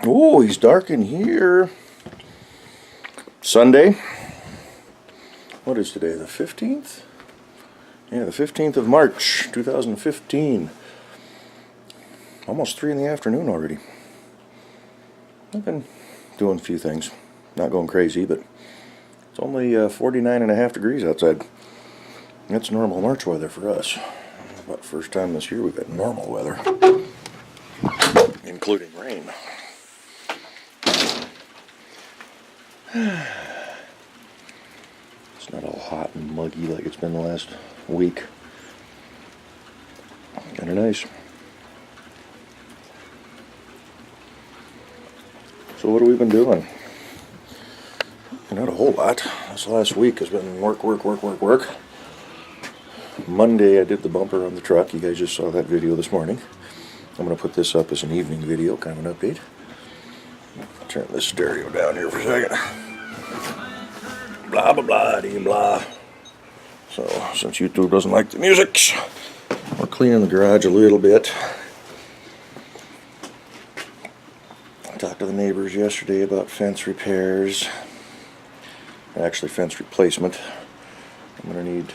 Oh, he's dark in here. Sunday. What is today? The 15th? Yeah, the 15th of March, 2015. Almost 3 in the afternoon already. I've been doing a few things. Not going crazy, but it's only 49.5 degrees outside. That's normal March weather for us. About the first time this year we've had normal weather, including rain. It's not all hot and muggy like it's been the last week. Kind of nice. So what have we been doing? Not a whole lot. This last week has been work. Monday I did the bumper on the truck. You guys just saw that video this morning. I'm going to put this up as an evening video, kind of an update. Turn this stereo down here for a second. Blah, blah, blah, dee, blah. So, since YouTube doesn't like the music, we're cleaning the garage a little bit. I talked to the neighbors yesterday about fence repairs. Actually, fence replacement. I'm going to need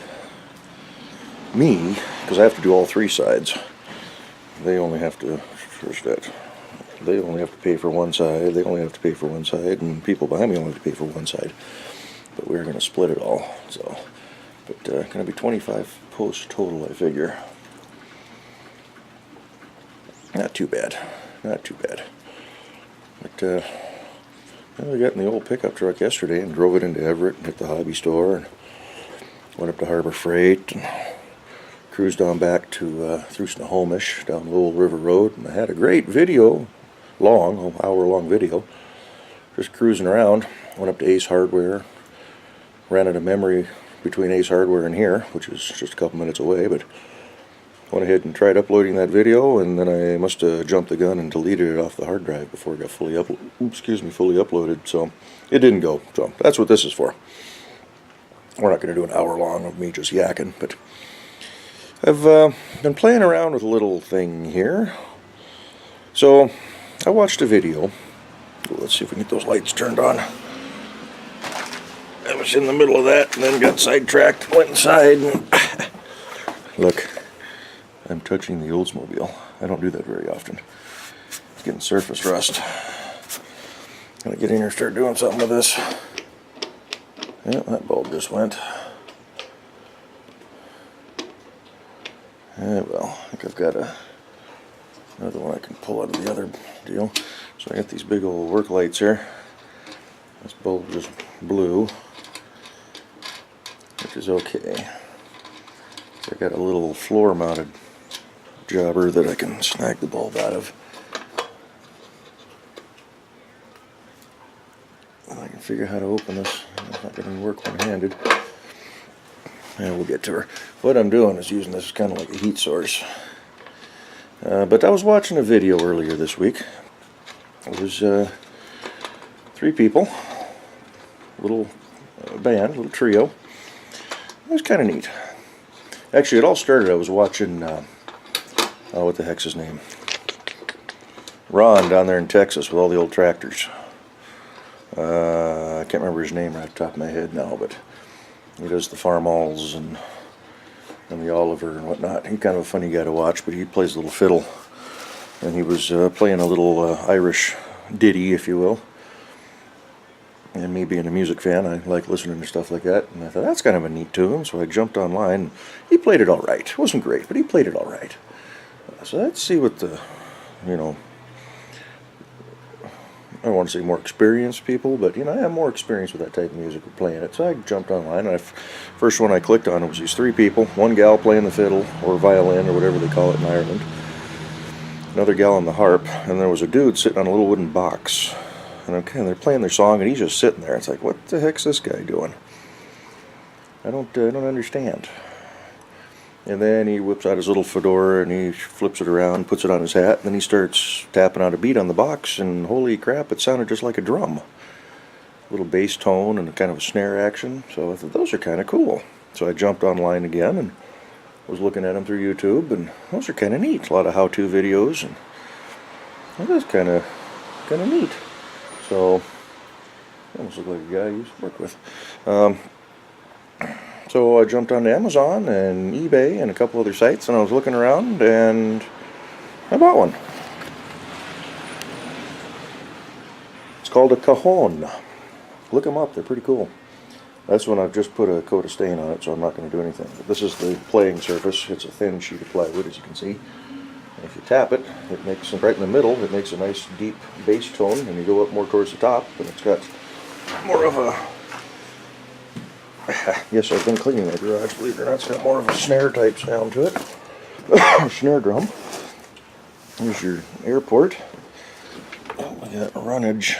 me, because I have to do all 3 sides. They only have to, they only have to pay for one side, and people behind me only have to pay for one side. But we're going to split it all, so. But going to be 25 posts total, I figure. Not too bad. But we got in the old pickup truck yesterday and drove it into Everett and hit the hobby store and went up to Harbor Freight and cruised on back to through Snohomish down the Old River Road, and I had a great video, hour-long video, just cruising around. Went up to Ace Hardware, ran out of memory between Ace Hardware and here, which is just a couple minutes away, but went ahead and tried uploading that video, and then I must have jumped the gun and deleted it off the hard drive before it got fully uploaded, so it didn't go. So that's what this is for. We're not going to do an hour long of me just yakking, but I've been playing around with a little thing here. So I watched a video. Let's see if we can get those lights turned on. I was in the middle of that and then got sidetracked, went inside, and look, I'm touching the Oldsmobile. I don't do that very often. It's getting surface rust. Gotta get in here and start doing something with this. Yeah, that bulb just went. Yeah, well, I think I've got another one I can pull out of the other deal. So I got these big old work lights here. This bulb just blew, which is okay. So I got a little floor mounted jobber that I can snag the bulb out of. I can figure out how to open this. It's not going to work one-handed. And we'll get to her. What I'm doing is using this kind of like a heat source. But I was watching a video earlier this week. It was 3 people, little band, little trio. It was kind of neat. Actually, it all started, I was watching, what the heck's his name? Ron down there in Texas with all the old tractors. I can't remember his name right off the top of my head now, but he does the Farmalls and the Oliver and whatnot. He's kind of a funny guy to watch, but he plays a little fiddle. And he was playing a little Irish ditty, if you will. And me being a music fan, I like listening to stuff like that. And I thought, that's kind of a neat tune, so I jumped online. He played it all right. It wasn't great, but he played it all right. So let's see what the, I don't want to say more experienced people, but I have more experience with that type of music with playing it. So I jumped online, and first one I clicked on was these 3 people. One gal playing the fiddle, or violin, or whatever they call it in Ireland. Another gal on the harp, and there was a dude sitting on a little wooden box. And they're playing their song, and he's just sitting there. It's like, what the heck's this guy doing? I don't understand. And then he whips out his little fedora and he flips it around, puts it on his hat, and then he starts tapping out a beat on the box, and holy crap, it sounded just like a drum. A little bass tone and kind of a snare action. So I thought those are kind of cool. So I jumped online again and was looking at them through YouTube, and those are kind of neat. A lot of how-to videos, and well, that's kind of kind of neat. So, almost look like a guy I used to work with. So I jumped on Amazon and eBay and a couple other sites, and I was looking around, and I bought one. It's called a cajon. Look them up, they're pretty cool. This one I've just put a coat of stain on it, so I'm not going to do anything. But this is the playing surface. It's a thin sheet of plywood, as you can see. And if you tap it, it makes, right in the middle, it makes a nice deep bass tone, and you go up more towards the top, and it's got more of a... Yes, I've been cleaning that garage, believe it or not. It's got more of a snare type sound to it. Snare drum. Here's your airport. We got runnage.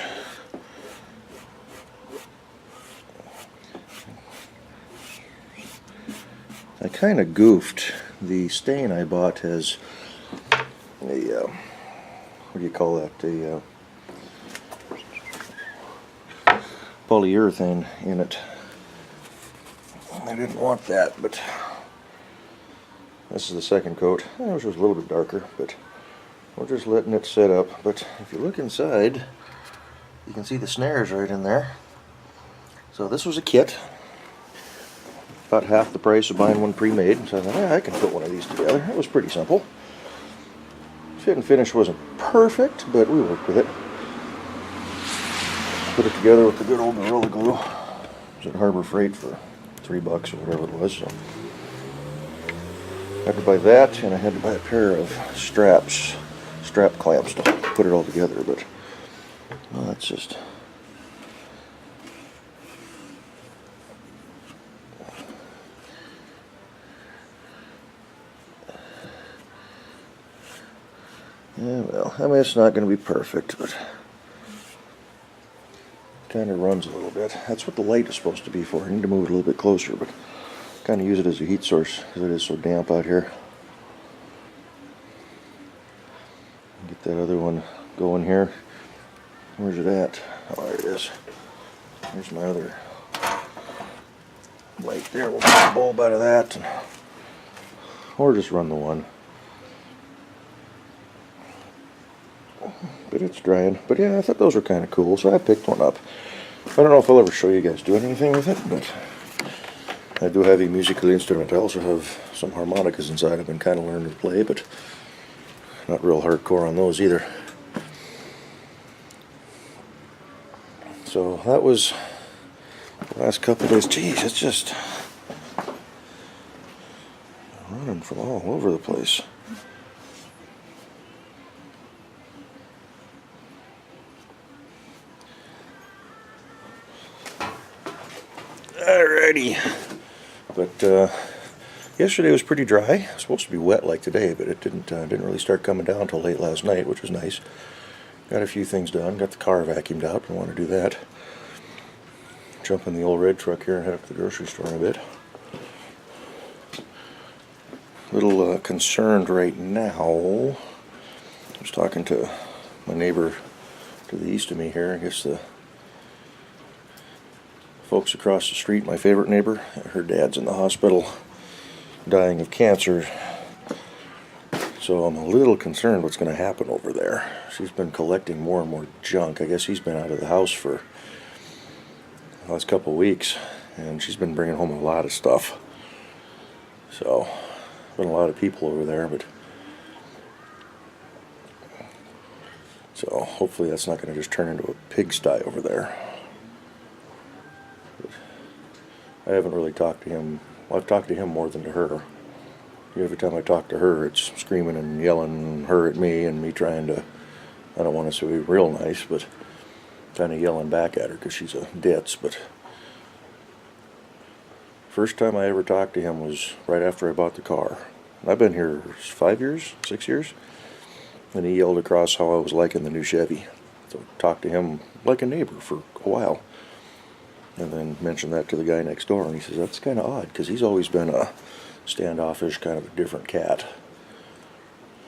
I kind of goofed. The stain I bought has a, what do you call that? A polyurethane in it. I didn't want that, but this is the second coat. It was just a little bit darker, but we're just letting it set up. But if you look inside, you can see the snares right in there. So this was a kit. About half the price of buying one pre-made. So I thought, yeah, I can put one of these together. It was pretty simple. Fit and finish wasn't perfect, but we worked with it. Put it together with the good old Gorilla Glue. It was at Harbor Freight for $3 or whatever it was. So I had to buy that, and I had to buy a pair of strap clamps to put it all together. But well, that's just... Yeah, well, I mean, it's not going to be perfect, but kind of runs a little bit. That's what the light is supposed to be for. I need to move it a little bit closer, but kind of use it as a heat source because it is so damp out here. Get that other one going here. Where's it at? Oh, there it is. Here's my other light there. We'll get a bulb out of that, or just run the one. But it's drying. But yeah, I thought those were kind of cool, so I picked one up. I don't know if I'll ever show you guys doing anything with it, but I do have a musical instrument. I also have some harmonicas inside. I've been kind of learning to play, but not real hardcore on those either. So that was the last couple of days. Geez, it's just running from all over the place. Alrighty, but yesterday was pretty dry. It was supposed to be wet like today, but it didn't really start coming down until late last night, which was nice. Got a few things done. Got the car vacuumed out. I want to do that. Jump in the old red truck here and head up to the grocery store in a bit. Little concerned right now. I was talking to my neighbor to the east of me here. I guess the folks across the street, my favorite neighbor, her dad's in the hospital dying of cancer. So I'm a little concerned what's going to happen over there. She's been collecting more and more junk. I guess he's been out of the house for the last couple of weeks, and she's been bringing home a lot of stuff. So, been a lot of people over there, but so hopefully that's not going to just turn into a pigsty over there. I haven't really talked to him. Well, I've talked to him more than to her. Every time I talk to her, it's screaming and yelling, her at me, and me trying to, I don't want to say real nice, but kind of yelling back at her because she's a ditz. But first time I ever talked to him was right after I bought the car. I've been here 5 years, 6 years, and he yelled across how I was liking the new Chevy. So I talked to him like a neighbor for a while. And then mentioned that to the guy next door, and he says, that's kind of odd, because he's always been a standoffish, kind of a different cat.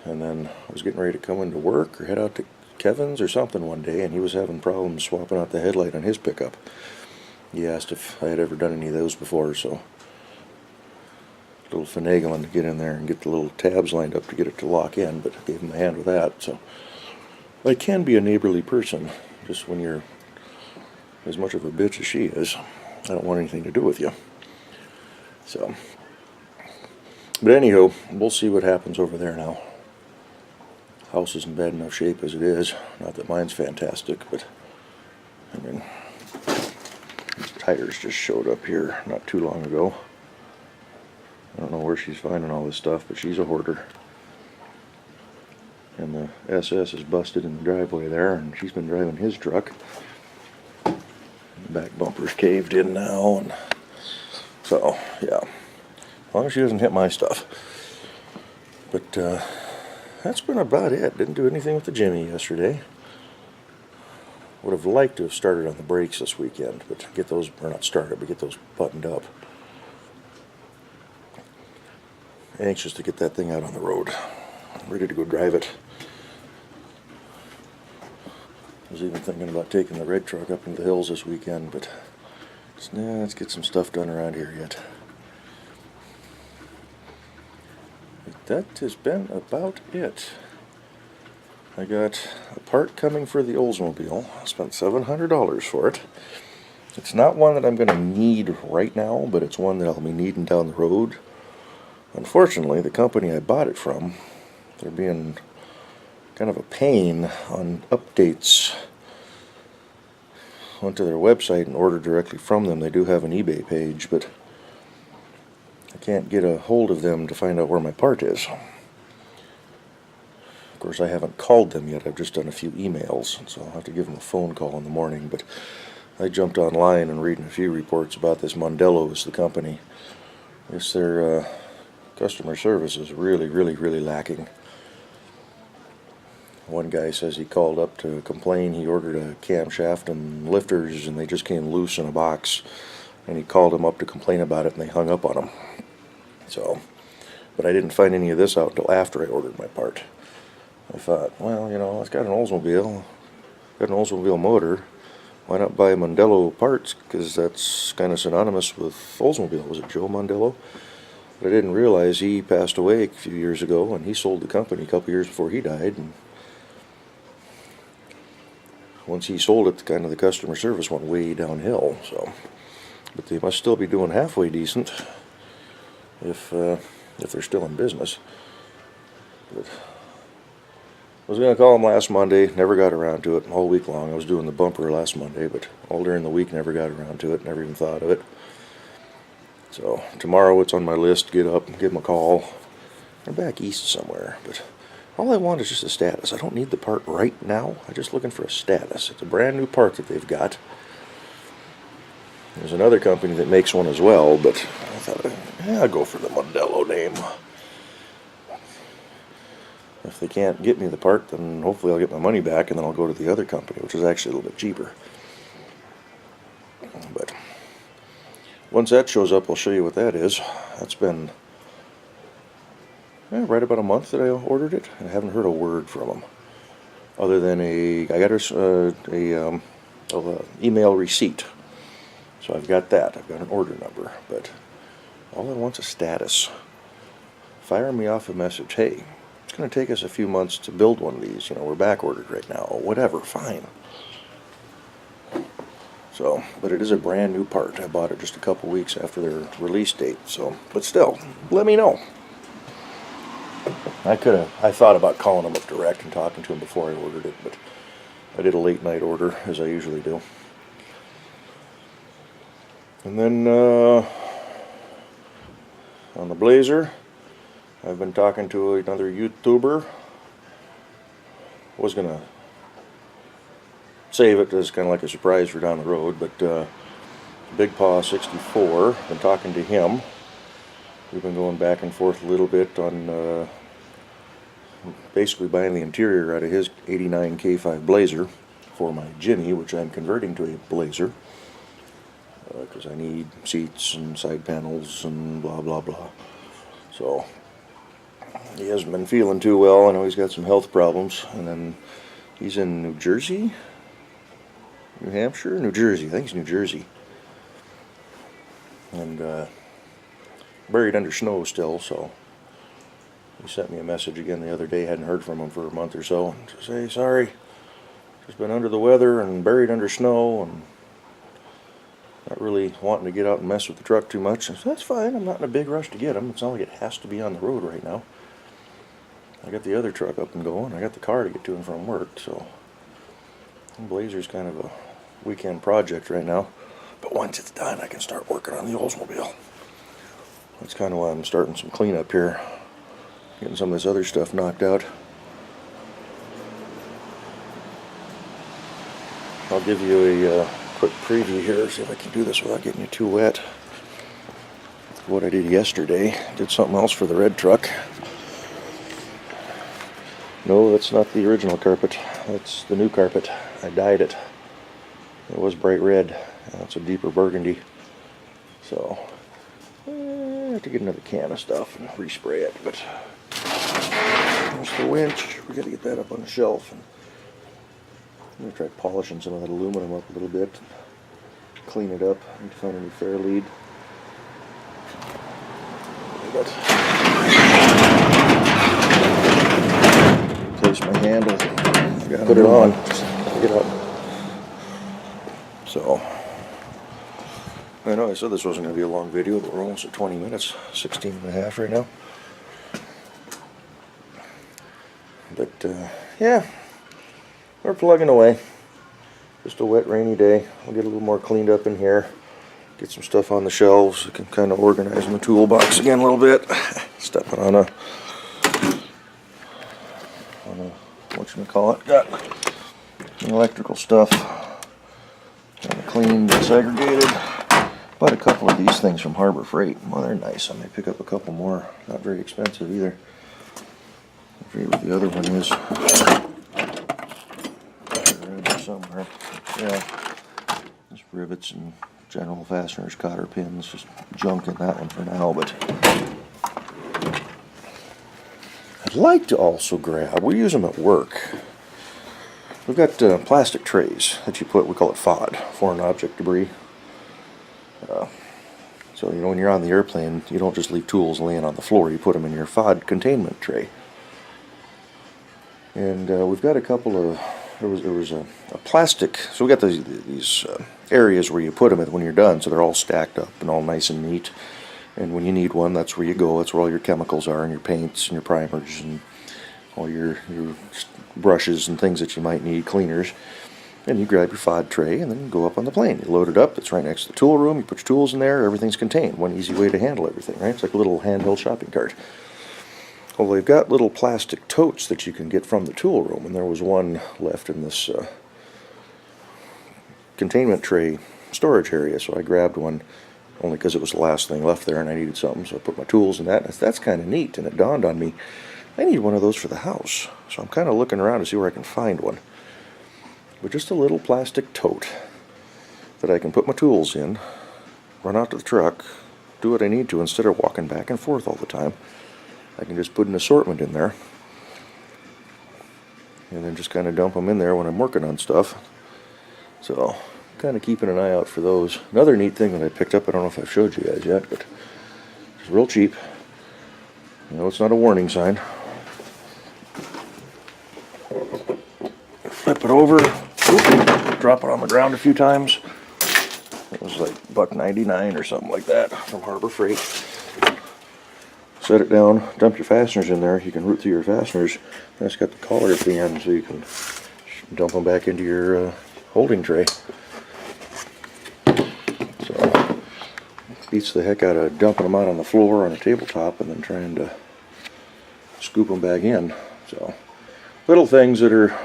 And then I was getting ready to come into work or head out to Kevin's or something one day, and he was having problems swapping out the headlight on his pickup. He asked if I had ever done any of those before, so a little finagling to get in there and get the little tabs lined up to get it to lock in, but I gave him a hand with that. So I can be a neighborly person, just when you're as much of a bitch as she is. I don't want anything to do with you. So, but anyhow, we'll see what happens over there now. House is in bad enough shape as it is. Not that mine's fantastic, but I mean, these tires just showed up here not too long ago. I don't know where she's finding all this stuff, but she's a hoarder. And the SS is busted in the driveway there, and she's been driving his truck. The back bumper's caved in now, and so, yeah. As long as she doesn't hit my stuff. But, that's been about it. Didn't do anything with the Jimmy yesterday. Would have liked to have started on the brakes this weekend, but get those, or not started, but get those buttoned up. Anxious to get that thing out on the road. Ready to go drive it. I was even thinking about taking the red truck up into the hills this weekend, but let's get some stuff done around here yet. But that has been about it. I got a part coming for the Oldsmobile. I spent $700 for it. It's not one that I'm going to need right now, but it's one that I'll be needing down the road. Unfortunately, the company I bought it from, they're being kind of a pain on updates. Went to their website and ordered directly from them. They do have an eBay page, but I can't get a hold of them to find out where my part is. Of course, I haven't called them yet. I've just done a few emails, so I'll have to give them a phone call in the morning. But I jumped online and reading a few reports about this. Mondello is the company. It's their customer service is really, really, really lacking. One guy says he called up to complain. He ordered a camshaft and lifters, and they just came loose in a box. And he called him up to complain about it, and they hung up on him. So, but I didn't find any of this out until after I ordered my part. I thought, well, you know, it's got an Oldsmobile motor. Why not buy Mondello parts? Because that's kind of synonymous with Oldsmobile. Was it Joe Mondello? But I didn't realize he passed away a few years ago, and he sold the company a couple years before he died. And once he sold it, kind of the customer service went way downhill. So, but they must still be doing halfway decent if they're still in business. But I was going to call him last Monday, never got around to it all week long. I was doing the bumper last Monday, but all during the week never got around to it, never even thought of it. So tomorrow it's on my list to get up and give him a call. I'm back east somewhere, but all I want is just a status. I don't need the part right now. I'm just looking for a status. It's a brand new part that they've got. There's another company that makes one as well, but I thought, yeah, I'll go for the Mondello name. If they can't get me the part, then hopefully I'll get my money back, and then I'll go to the other company, which is actually a little bit cheaper. But once that shows up, I'll show you what that is. That's been right about a month that I ordered it, and I haven't heard a word from them. Other than I got a email receipt. So I've got that. I've got an order number. But all I want's a status. Fire me off a message. Hey, it's going to take us a few months to build one of these. You know, we're back ordered right now. Whatever, fine. So, but it is a brand new part. I bought it just a couple weeks after their release date. So, but still, let me know. I thought about calling them up direct and talking to them before I ordered it, but I did a late night order, as I usually do. And then on the Blazer, I've been talking to another YouTuber. Was gonna save it as kind of like a surprise for down the road, but Big Paw 64. Been talking to him. We've been going back and forth a little bit on basically buying the interior out of his '89 K5 Blazer for my Jimmy, which I'm converting to a Blazer. Because I need seats and side panels and blah blah blah. So he hasn't been feeling too well. I know he's got some health problems. And then he's in New Jersey, New Hampshire, New Jersey. I think it's New Jersey. And buried under snow still. So he sent me a message again the other day. Hadn't heard from him for a month or so. To say sorry. Just been under the weather and buried under snow and not really wanting to get out and mess with the truck too much. So that's fine. I'm not in a big rush to get them. It's not like it has to be on the road right now. I got the other truck up and going. I got the car to get to and from work. So Blazer's kind of a weekend project right now. But once it's done, I can start working on the Oldsmobile. That's kind of why I'm starting some cleanup here. Getting some of this other stuff knocked out. I'll give you a quick preview here, see if I can do this without getting you too wet. What I did yesterday, did something else for the red truck. No, that's not the original carpet, that's the new carpet. I dyed it. It was bright red, now it's a deeper burgundy. So, I have to get another can of stuff and respray it, but there's the winch. We got to get that up on the shelf. And I'm going to try polishing some of that aluminum up a little bit, clean it up, and find a new fair lead. Replace my handle, put it on, just pick it up. So, I know I said this wasn't going to be a long video, but we're almost at 20 minutes, 16 and a half right now. But, yeah, we're plugging away. Just a wet, rainy day. I'll get a little more cleaned up in here. Get some stuff on the shelves. I can kind of organize my toolbox again a little bit. Stepping on a whatchamacallit. Got electrical stuff. Kind of cleaned and segregated. Bought a couple of these things from Harbor Freight. Well, they're nice. I may pick up a couple more. Not very expensive either. I forget what the other one is. Around here somewhere. Yeah. Just rivets and general fasteners, cotter pins. Just junk in that one for now, but I'd like to also grab, we use them at work. We've got plastic trays that you put, we call it FOD, foreign object debris. So, you know, when you're on the airplane, you don't just leave tools laying on the floor, you put them in your FOD containment tray. And we've got a couple of, there was a plastic, so we got these areas where you put them when you're done, so they're all stacked up and all nice and neat. And when you need one, that's where you go. That's where all your chemicals are, and your paints and your primers and all your brushes and things that you might need, cleaners. And you grab your FOD tray and then you go up on the plane. You load it up, it's right next to the tool room, you put your tools in there, everything's contained. One easy way to handle everything, right? It's like a little handheld shopping cart. Well, they've got little plastic totes that you can get from the tool room, and there was one left in this containment tray storage area, so I grabbed one only because it was the last thing left there and I needed something, so I put my tools in that. That's kind of neat, and it dawned on me, I need one of those for the house. So I'm kind of looking around to see where I can find one. But just a little plastic tote that I can put my tools in, run out to the truck, do what I need to instead of walking back and forth all the time. I can just put an assortment in there and then just kind of dump them in there when I'm working on stuff. So, kind of keeping an eye out for those. Another neat thing that I picked up, I don't know if I've showed you guys yet, but it's real cheap. You know, it's not a warning sign. Flip it over, drop it on the ground a few times. It was like $1.99 or something like that from Harbor Freight. Set it down, dump your fasteners in there. You can root through your fasteners. And it's got the collar at the end, so you can dump them back into your holding tray. So, beats the heck out of dumping them out on the floor on a tabletop and then trying to scoop them back in. So, little things that are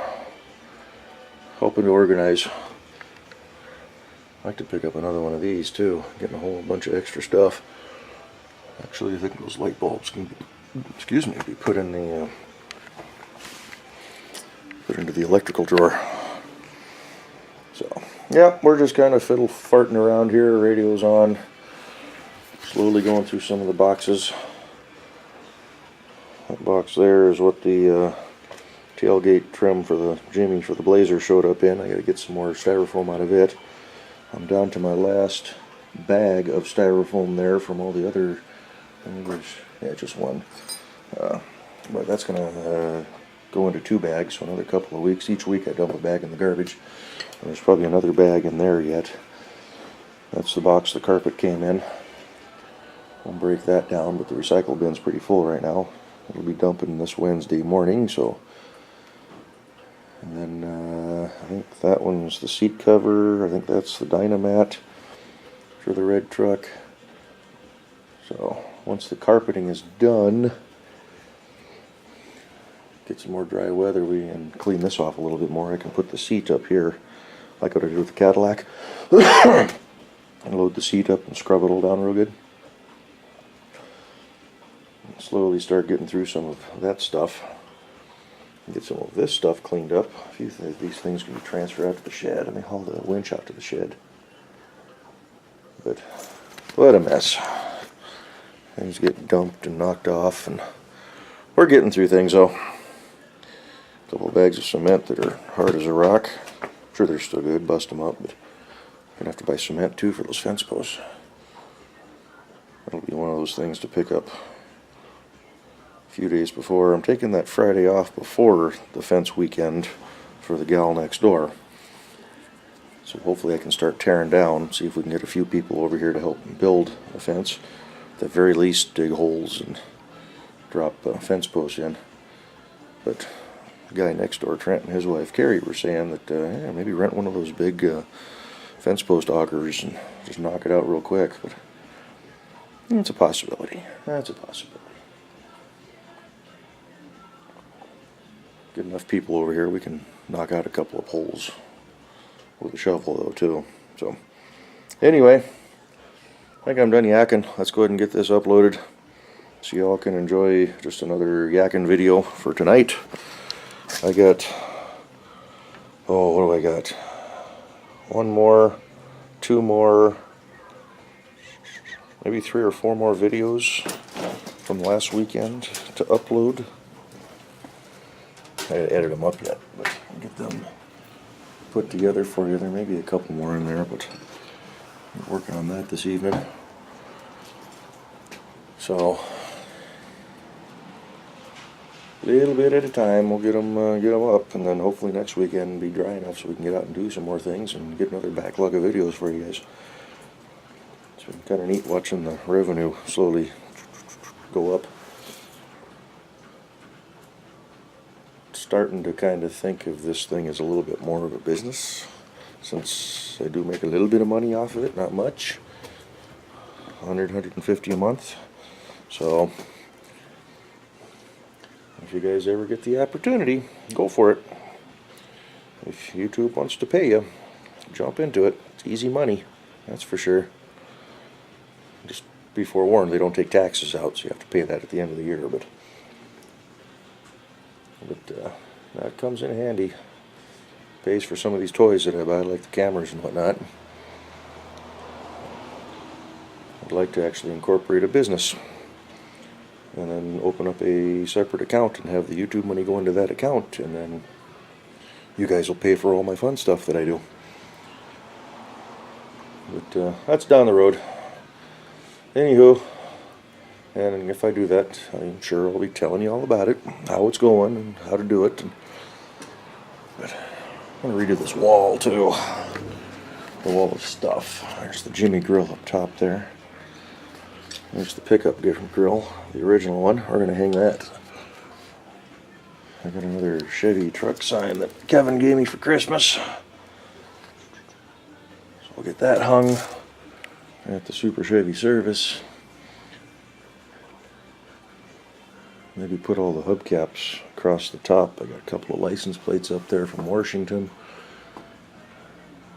helping to organize. I'd like to pick up another one of these too, getting a whole bunch of extra stuff. Actually, I think those light bulbs can be put in the put into the electrical drawer. So, yeah, we're just kind of farting around here. Radio's on. Slowly going through some of the boxes. That box there is what the tailgate trim for the Jimmy for the Blazer showed up in. I got to get some more styrofoam out of it. I'm down to my last bag of styrofoam there from all the other. Yeah, just one. But that's gonna go into 2 bags, so another couple of weeks. Each week I dump a bag in the garbage. And there's probably another bag in there yet. That's the box the carpet came in. I'll break that down, but the recycle bin's pretty full right now. It'll be dumping this Wednesday morning, so. And then I think that one's the seat cover. I think that's the Dynamat for the red truck. So once the carpeting is done, get some more dry weather, and clean this off a little bit more, I can put the seat up here like what I did with the Cadillac. And load the seat up and scrub it all down real good. And slowly start getting through some of that stuff. Get some of this stuff cleaned up. A few of these things can be transferred out to the shed. I may haul the winch out to the shed. But what a mess. Things get dumped and knocked off, and we're getting through things though. A couple of bags of cement that are hard as a rock. I'm sure they're still good, bust them up, but I'm gonna have to buy cement too for those fence posts. That'll be one of those things to pick up a few days before. I'm taking that Friday off before the fence weekend for the gal next door. So hopefully I can start tearing down, see if we can get a few people over here to help build a fence. At the very least, dig holes and drop fence posts in. But the guy next door, Trent, and his wife Carrie were saying that yeah, maybe rent one of those big fence post augers and just knock it out real quick. But it's a possibility. That's a possibility. Get enough people over here, we can knock out a couple of holes with a shovel though too. So anyway, I think I'm done yakking. Let's go ahead and get this uploaded so y'all can enjoy just another yakking video for tonight. I got, oh, what do I got? 1 more, 2 more, maybe 3 or 4 more videos from last weekend to upload. I didn't edit them up yet, but I'll get them put together for you. There may be a couple more in there, but I'm working on that this evening. So, a little bit at a time, we'll get them up, and then hopefully next weekend be dry enough so we can get out and do some more things and get another backlog of videos for you guys. It's been kind of neat watching the revenue slowly go up. Starting to kind of think of this thing as a little bit more of a business, since I do make a little bit of money off of it, not much, 100, 150 a month. So if you guys ever get the opportunity, go for it. If YouTube wants to pay you, jump into it. It's easy money, that's for sure. Just be forewarned, they don't take taxes out, so you have to pay that at the end of the year, but that comes in handy. Pays for some of these toys that I buy, like the cameras and whatnot. I'd like to actually incorporate a business and then open up a separate account and have the YouTube money go into that account, and then you guys will pay for all my fun stuff that I do. But that's down the road. Anywho, and if I do that, I'm sure I'll be telling you all about it, how it's going and how to do it. But I'm going to redo this wall too. The wall of stuff. There's the Jimmy grill up top there. There's the pickup grill, the original one. We're going to hang that. I got another Chevy truck sign that Kevin gave me for Christmas. So I'll get that hung at the Super Chevy service. Maybe put all the hubcaps across the top. I got a couple of license plates up there from Washington.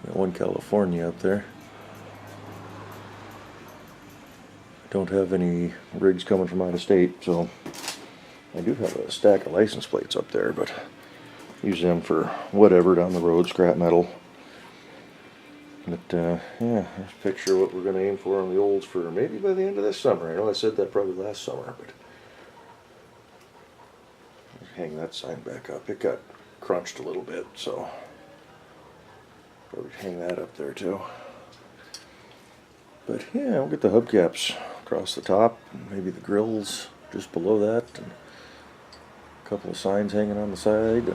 Got one California up there. Don't have any rigs coming from out of state, so I do have a stack of license plates up there, but use them for whatever down the road, scrap metal. But yeah, let's picture what we're going to aim for on the olds for maybe by the end of this summer. I know I said that probably last summer, but hang that sign back up. It got crunched a little bit, so probably hang that up there too. But yeah, we'll get the hubcaps across the top, and maybe the grills just below that, and a A couple of signs hanging on the side.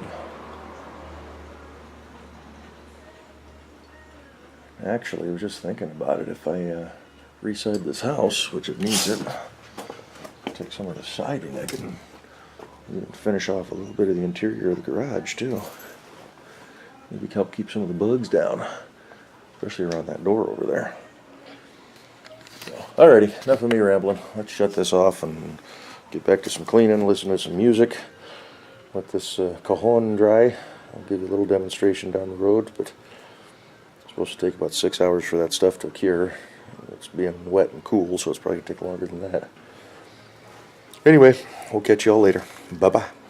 And actually, I was just thinking about it. If I reside this house, which it needs it, take some of the siding, I can finish off a little bit of the interior of the garage too. Maybe help keep some of the bugs down, especially around that door over there. So, alrighty, enough of me rambling. Let's shut this off and get back to some cleaning, listen to some music. Let this cajon dry. I'll give you a little demonstration down the road, but it's supposed to take about 6 hours for that stuff to cure. It's being wet and cool, so it's probably going to take longer than that. Anyway, we'll catch you all later. Bye-bye.